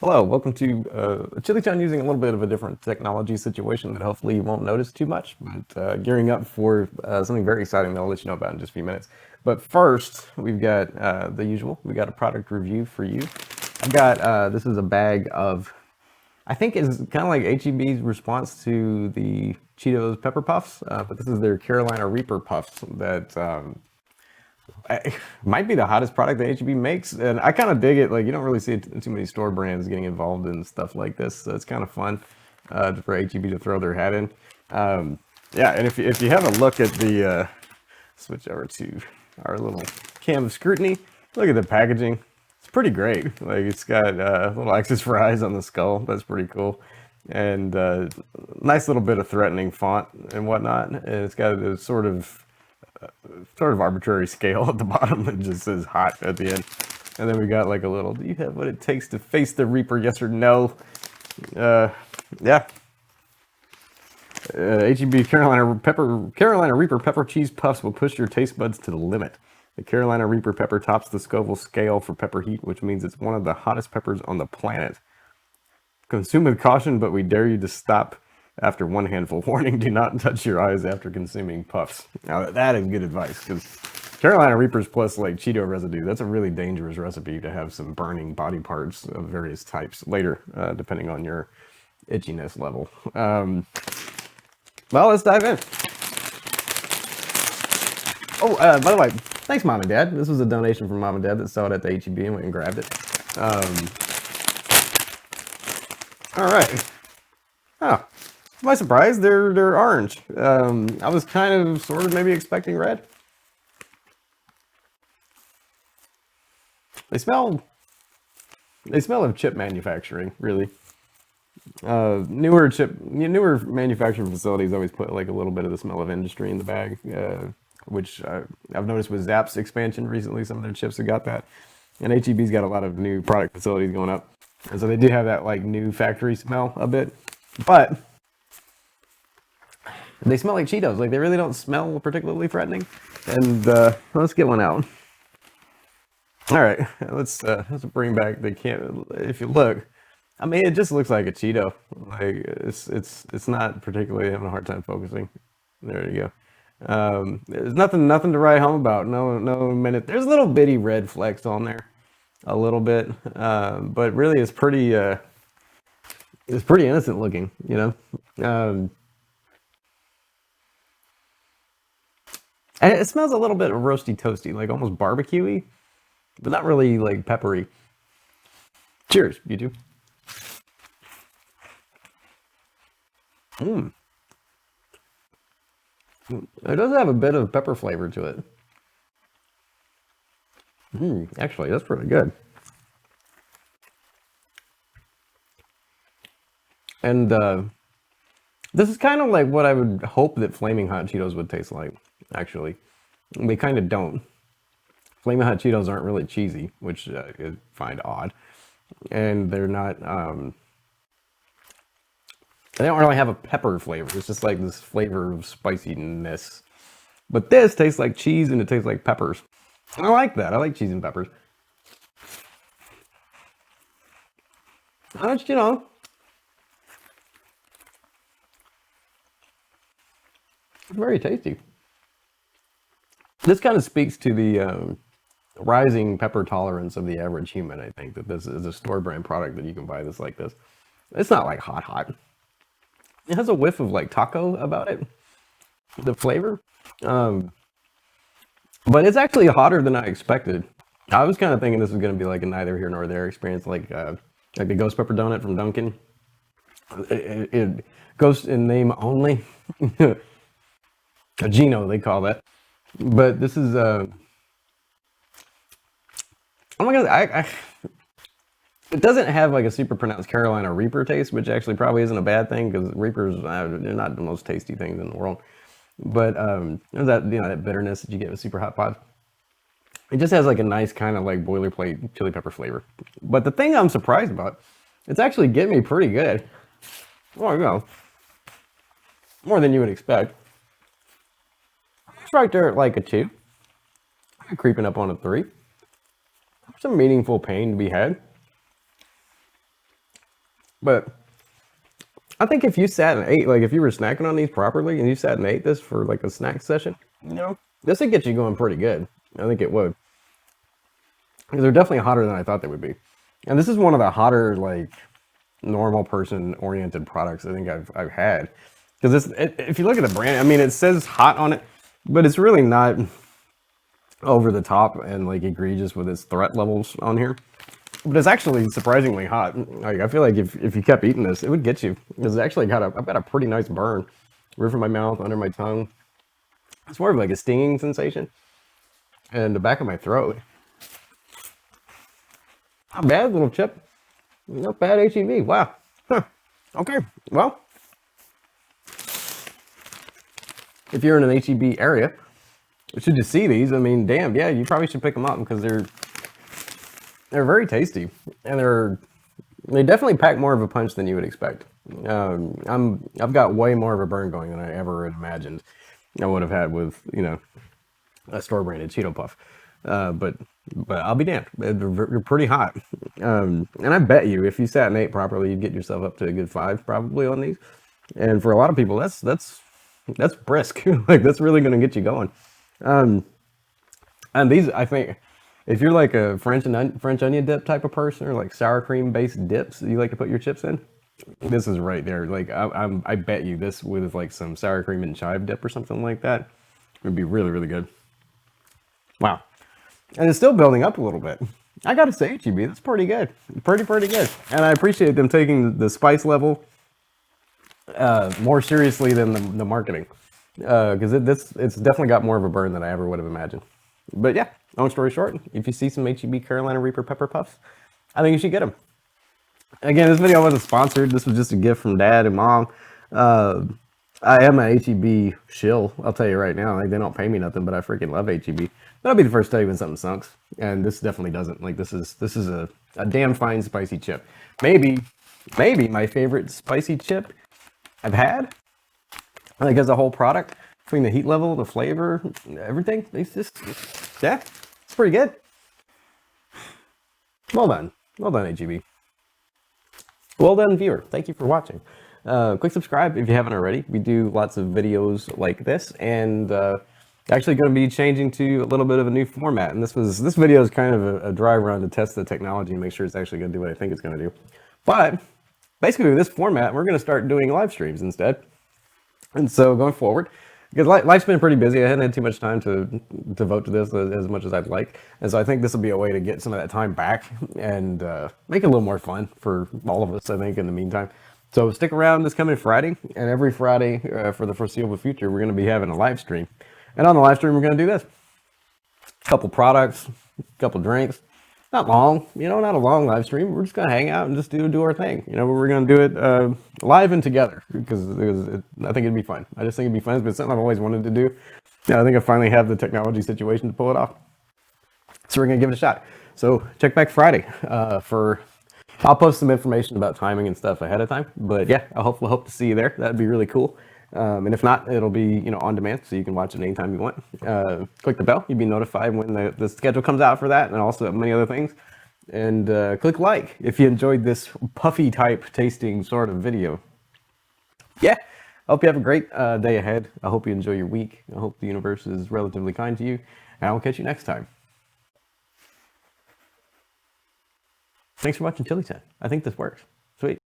Hello, welcome to Chili Chunn using a little bit of a different technology situation that hopefully you won't notice too much, but gearing up for something very exciting that I'll let you know about in just a few minutes. But first, we've got the usual. We got a product review for you. I've got, this is a bag of, I think it's kind of like HEB's response to the Cheetos Pepper Puffs, but this is their Carolina Reaper Puffs that might be the hottest product that HEB makes, and I kind of dig it. Like, you don't really see too many store brands getting involved in stuff like this, so it's kind of fun for HEB to throw their hat in. Yeah, and if you have a look at the switch over to our little cam of scrutiny, look at the packaging. It's pretty great. Like, it's got little X's for eyes on the skull. That's pretty cool, and nice little bit of threatening font and whatnot. And it's got a sort of arbitrary scale at the bottom that just says hot at the end. And then we got like a little, do you have what it takes to face the Reaper, yes or no? Yeah. HEB Carolina Reaper Pepper Cheese Puffs will push your taste buds to the limit. The Carolina Reaper pepper tops the Scoville scale for pepper heat, which means it's one of the hottest peppers on the planet. Consume with caution, but we dare you to stop after one handful. Warning, do not touch your eyes after consuming puffs. Now that is good advice, because Carolina Reapers plus like Cheeto residue, that's a really dangerous recipe to have some burning body parts of various types later, depending on your itchiness level. Well, let's dive in. Oh, by the way, thanks Mom and Dad. This was a donation from Mom and Dad that saw it at the HEB and went and grabbed it. All right. Oh, to my surprise, they're orange. I was kind of, sort of, maybe expecting red. They smell of chip manufacturing, really. Newer manufacturing facilities always put like a little bit of the smell of industry in the bag, which I've noticed with Zapp's expansion recently. Some of their chips have got that, and HEB's got a lot of new product facilities going up, and so they do have that like new factory smell a bit, but they smell like Cheetos. Like, they really don't smell particularly threatening. And let's get one out. All right, let's bring back the can. If you look, I mean, it just looks like a Cheeto. Like, it's not particularly having a hard time focusing. There you go. There's nothing to write home about. No minute. There's little bitty red flecks on there, a little bit, but really it's pretty innocent looking, you know. And it smells a little bit roasty toasty, like almost barbecuey, but not really like peppery. Cheers, you two. It does have a bit of pepper flavor to it. Actually, that's pretty good. And this is kind of like what I would hope that Flaming Hot Cheetos would taste like, actually. They kind of don't. Flaming Hot Cheetos aren't really cheesy, which I find odd. And they're not, they don't really have a pepper flavor. It's just like this flavor of spiciness. But this tastes like cheese and it tastes like peppers. I like that. I like cheese and peppers. It's, you know, very tasty. This kind of speaks to the rising pepper tolerance of the average human. I think that this is a store brand product that you can buy this like this. It's not like hot. It has a whiff of like taco about it, the flavor. But it's actually hotter than I expected. I was kind of thinking this was going to be like a neither here nor there experience, like the ghost pepper donut from Dunkin'. It ghost in name only. A Gino, they call that. But this is oh my god, it doesn't have like a super pronounced Carolina Reaper taste, which actually probably isn't a bad thing, because Reapers, they're not the most tasty things in the world. But there's that, you know, that bitterness that you get with super hot pods. It just has like a nice kind of like boilerplate chili pepper flavor. But the thing I'm surprised about, it's actually getting me pretty good. Oh, you know, more than you would expect. It's right there at like a 2. Creeping up on a 3. Some meaningful pain to be had. But I think if you sat and ate, like if you were snacking on these properly and you sat and ate this for like a snack session, this would get you going pretty good. I think it would. Because they're definitely hotter than I thought they would be. And this is one of the hotter, like, normal person oriented products I think I've had. Because if you look at the brand, I mean, it says hot on it, but it's really not over the top and like egregious with its threat levels on here. But it's actually surprisingly hot. Like, I feel like if you kept eating this, it would get you. It's actually I've got a pretty nice burn. Roof of my mouth, under my tongue. It's more of like a stinging sensation. And the back of my throat. Not bad, little chip. Not bad HEB. Wow. Huh. Okay. Well, if you're in an HEB area, should you see these? I mean, damn, yeah, you probably should pick them up because they're very tasty, and they definitely pack more of a punch than you would expect. I've got way more of a burn going than I ever imagined I would have had with, you know, a store branded Cheeto Puff. But I'll be damned. They're pretty hot. And I bet you if you sat and ate properly, you'd get yourself up to a good 5 probably on these. And for a lot of people, that's brisk. Like, that's really going to get you going. And these, I think, if you're like a French onion dip type of person, or like sour cream based dips that you like to put your chips in, this is right there. Like, I bet you this with like some sour cream and chive dip or something like that would be really, really good. Wow. And it's still building up a little bit. I gotta say, HEB, that's pretty good. Pretty good. And I appreciate them taking the spice level more seriously than the marketing. Because it's definitely got more of a burn than I ever would have imagined. But yeah, long story short, if you see some HEB Carolina Reaper Pepper Puffs, I think you should get them. Again, this video wasn't sponsored. This was just a gift from Dad and Mom. I am a HEB shill, I'll tell you right now. Like, they don't pay me nothing, but I freaking love HEB. But I'll be the first to tell you when something sucks. And this definitely doesn't. Like, this is a damn fine spicy chip. Maybe my favorite spicy chip I've had. Like, as a whole product, between the heat level, the flavor, everything, yeah, it's pretty good. Well done, HEB. Well done, viewer. Thank you for watching. Click subscribe if you haven't already. We do lots of videos like this, and actually going to be changing to a little bit of a new format. And this video is kind of a dry run to test the technology and make sure it's actually going to do what I think it's going to do. But basically, with this format, we're going to start doing live streams instead. And so going forward, because life's been pretty busy, I hadn't had too much time to devote to this as much as I'd like. And so I think this will be a way to get some of that time back and make it a little more fun for all of us, I think, in the meantime. So stick around this coming Friday, and every Friday for the foreseeable future, we're going to be having a live stream. And on the live stream, we're going to do this. A couple products, a couple drinks. Not long, not a long live stream. We're just going to hang out and just do our thing. We're going to do it live and together because I think it'd be fun. I just think it'd be fun. It's been something I've always wanted to do. I think I finally have the technology situation to pull it off. So we're going to give it a shot. So check back Friday I'll post some information about timing and stuff ahead of time. But yeah, I hope to see you there. That'd be really cool. And if not, it'll be on demand, so you can watch it anytime you want. Click the bell; you'll be notified when the schedule comes out for that, and also many other things. And click like if you enjoyed this puffy type tasting sort of video. Yeah, I hope you have a great day ahead. I hope you enjoy your week. I hope the universe is relatively kind to you, and I will catch you next time. Thanks for watching Chili Chat. I think this works. Sweet.